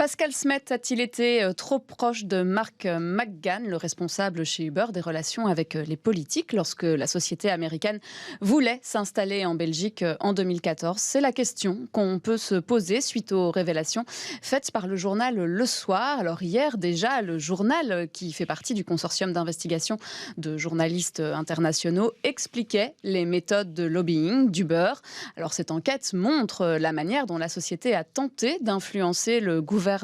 Pascal Smet a-t-il été trop proche de Mark McGann, le responsable chez Uber des relations avec les politiques, lorsque la société américaine voulait s'installer en Belgique en 2014? C'est la question qu'on peut se poser suite aux révélations faites par le journal Le Soir. Alors hier déjà, le journal, qui fait partie du consortium d'investigation de journalistes internationaux, expliquait les méthodes de lobbying d'Uber. Alors cette enquête montre la manière dont la société a tenté d'influencer le gouvernement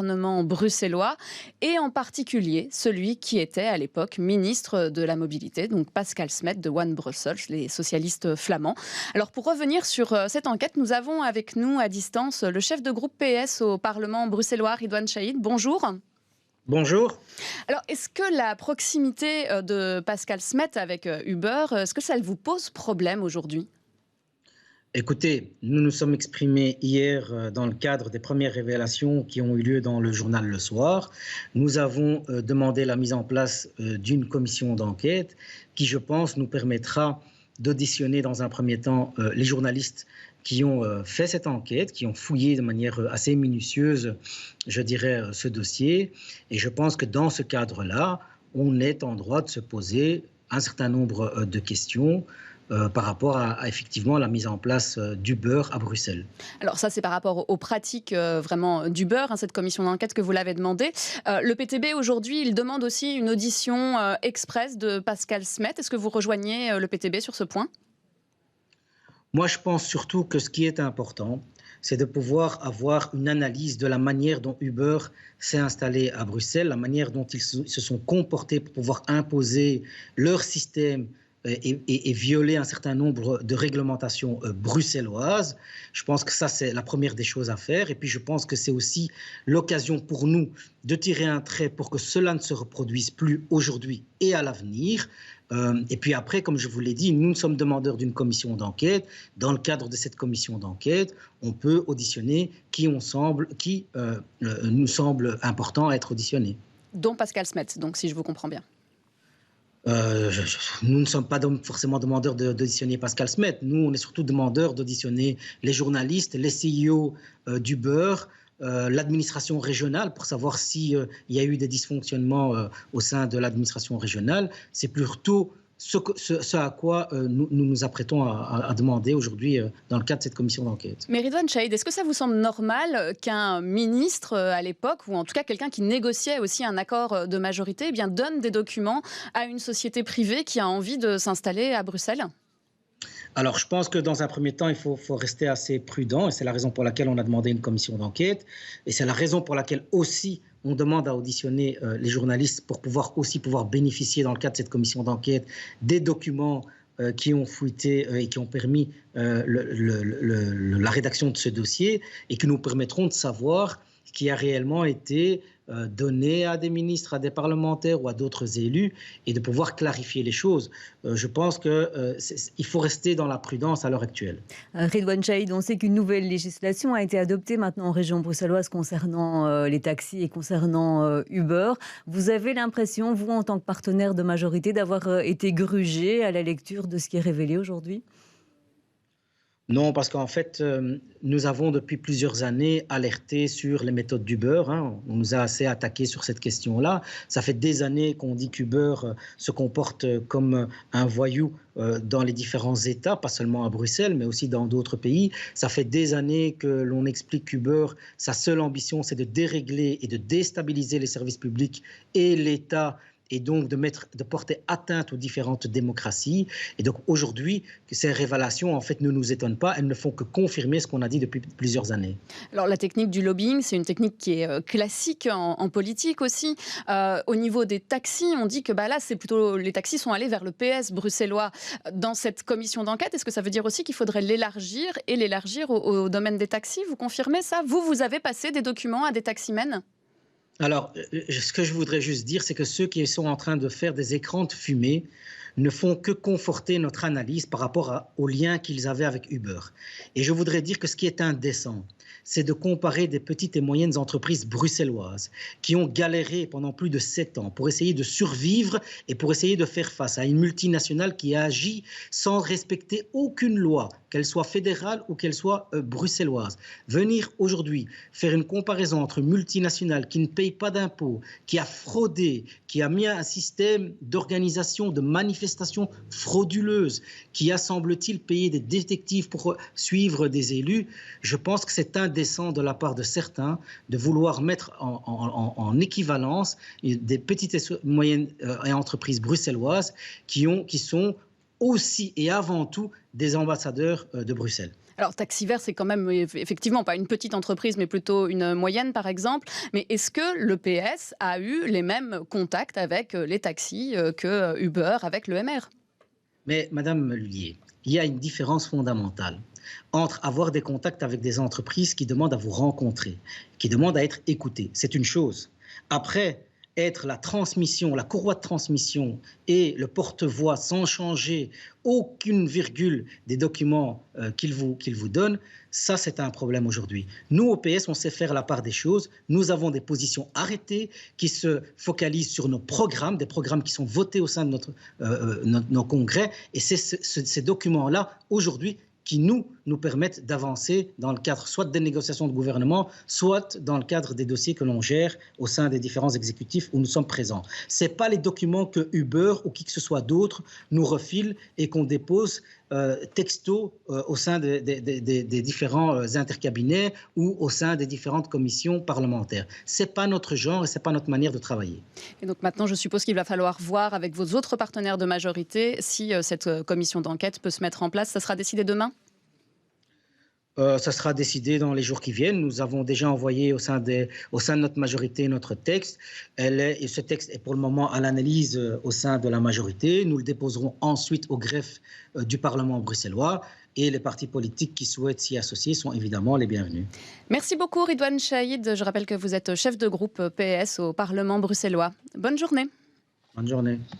bruxellois et en particulier celui qui était à l'époque ministre de la mobilité, donc Pascal Smet de One Brussels, les socialistes flamands. Alors pour revenir sur cette enquête, nous avons avec nous à distance le chef de groupe PS au Parlement bruxellois, Ridwan Chaïd. Bonjour. Bonjour. Alors, est-ce que la proximité de Pascal Smet avec Uber, est-ce que ça vous pose problème aujourd'hui ? Écoutez, nous nous sommes exprimés hier dans le cadre des premières révélations qui ont eu lieu dans le journal Le Soir. Nous avons demandé la mise en place d'une commission d'enquête qui, je pense, nous permettra d'auditionner dans un premier temps les journalistes qui ont fait cette enquête, qui ont fouillé de manière assez minutieuse, je dirais, ce dossier. Et je pense que dans ce cadre-là, on est en droit de se poser un certain nombre de questions par rapport à effectivement la mise en place d'Uber à Bruxelles. Alors ça, c'est par rapport aux pratiques vraiment d'Uber, cette commission d'enquête que vous l'avez demandé. Le PTB, aujourd'hui, il demande aussi une audition express de Pascal Smet. Est-ce que vous rejoignez le PTB sur ce point ? Moi, je pense surtout que ce qui est important, c'est de pouvoir avoir une analyse de la manière dont Uber s'est installé à Bruxelles, la manière dont ils se sont comportés pour pouvoir imposer leur système et violer un certain nombre de réglementations bruxelloises. Je pense que ça, c'est la première des choses à faire. Et puis, je pense que c'est aussi l'occasion pour nous de tirer un trait pour que cela ne se reproduise plus aujourd'hui et à l'avenir. Et puis après, comme je vous l'ai dit, nous sommes demandeurs d'une commission d'enquête. Dans le cadre de cette commission d'enquête, on peut auditionner qui nous semble important à être auditionné. Dont Pascal Smet, donc si je vous comprends bien. Nous ne sommes pas forcément demandeurs d'auditionner Pascal Smet. Nous, on est surtout demandeurs d'auditionner les journalistes, les CEO d'Uber, l'administration régionale pour savoir s'il y a eu des dysfonctionnements au sein de l'administration régionale. C'est plutôt ce à quoi nous nous apprêtons à demander aujourd'hui dans le cadre de cette commission d'enquête. Mais Ridwan Chaïd, est-ce que ça vous semble normal qu'un ministre à l'époque, ou en tout cas quelqu'un qui négociait aussi un accord de majorité, donne des documents à une société privée qui a envie de s'installer à Bruxelles ? Alors, je pense que dans un premier temps, il faut rester assez prudent, et c'est la raison pour laquelle on a demandé une commission d'enquête, et c'est la raison pour laquelle aussi on demande à auditionner les journalistes pour pouvoir bénéficier dans le cadre de cette commission d'enquête des documents qui ont fuité et qui ont permis la rédaction de ce dossier et qui nous permettront de savoir ce qui a réellement été donné à des ministres, à des parlementaires ou à d'autres élus et de pouvoir clarifier les choses. Je pense qu'il faut rester dans la prudence à l'heure actuelle. Ridwan Chaïd, on sait qu'une nouvelle législation a été adoptée maintenant en région bruxelloise concernant les taxis et concernant Uber. Vous avez l'impression, vous en tant que partenaire de majorité, d'avoir été grugé à la lecture de ce qui est révélé aujourd'hui ? Non, parce qu'en fait, nous avons depuis plusieurs années alerté sur les méthodes d'Uber. On nous a assez attaqué sur cette question-là. Ça fait des années qu'on dit qu'Uber se comporte comme un voyou dans les différents États, pas seulement à Bruxelles, mais aussi dans d'autres pays. Ça fait des années que l'on explique qu'Uber, sa seule ambition, c'est de dérégler et de déstabiliser les services publics et l'État, et donc de porter atteinte aux différentes démocraties. Et donc aujourd'hui, ces révélations, en fait, ne nous étonnent pas. Elles ne font que confirmer ce qu'on a dit depuis plusieurs années. Alors la technique du lobbying, c'est une technique qui est classique en politique aussi. Au niveau des taxis, on dit que là, c'est plutôt les taxis sont allés vers le PS bruxellois dans cette commission d'enquête. Est-ce que ça veut dire aussi qu'il faudrait l'élargir au domaine des taxis ? Vous confirmez ça ? Vous avez passé des documents à des taximens ? Alors, ce que je voudrais juste dire, c'est que ceux qui sont en train de faire des écrans de fumée ne font que conforter notre analyse par rapport au lien qu'ils avaient avec Uber. Et je voudrais dire que ce qui est indécent, c'est de comparer des petites et moyennes entreprises bruxelloises qui ont galéré pendant plus de 7 ans pour essayer de survivre et pour essayer de faire face à une multinationale qui a agi sans respecter aucune loi, qu'elle soit fédérale ou qu'elle soit bruxelloise. Venir aujourd'hui faire une comparaison entre une multinationale qui ne paye pas d'impôts, qui a fraudé, qui a mis un système d'organisation de manifestations frauduleuses, qui a, semble-t-il, payé des détectives pour suivre des élus, je pense que c'est indécent de la part de certains de vouloir mettre en équivalence des petites et moyennes entreprises bruxelloises qui sont aussi et avant tout des ambassadeurs de Bruxelles. Alors, Taxiver, c'est quand même effectivement pas une petite entreprise, mais plutôt une moyenne, par exemple. Mais est-ce que le PS a eu les mêmes contacts avec les taxis que Uber avec le MR? Mais Madame Lullier, il y a une différence fondamentale entre avoir des contacts avec des entreprises qui demandent à vous rencontrer, qui demandent à être écoutées. C'est une chose. Après, être la transmission, la courroie de transmission et le porte-voix sans changer aucune virgule des documents qu'il vous donne, ça c'est un problème aujourd'hui. Nous au PS, on sait faire la part des choses. Nous avons des positions arrêtées qui se focalisent sur nos programmes, des programmes qui sont votés au sein de nos congrès. Et c'est ces documents-là aujourd'hui qui nous permettent d'avancer dans le cadre soit des négociations de gouvernement, soit dans le cadre des dossiers que l'on gère au sein des différents exécutifs où nous sommes présents. Ce n'est pas les documents que Uber ou qui que ce soit d'autre nous refile et qu'on dépose texto au sein des différents intercabinets ou au sein des différentes commissions parlementaires. Ce n'est pas notre genre et ce n'est pas notre manière de travailler. Et donc maintenant, je suppose qu'il va falloir voir avec vos autres partenaires de majorité si cette commission d'enquête peut se mettre en place. Ça sera décidé demain ? Ça sera décidé dans les jours qui viennent. Nous avons déjà envoyé au sein de notre majorité notre texte. Et ce texte est pour le moment à l'analyse au sein de la majorité. Nous le déposerons ensuite au greffe du Parlement bruxellois. Et les partis politiques qui souhaitent s'y associer sont évidemment les bienvenus. Merci beaucoup Ridwan Chahid. Je rappelle que vous êtes chef de groupe PS au Parlement bruxellois. Bonne journée. Bonne journée.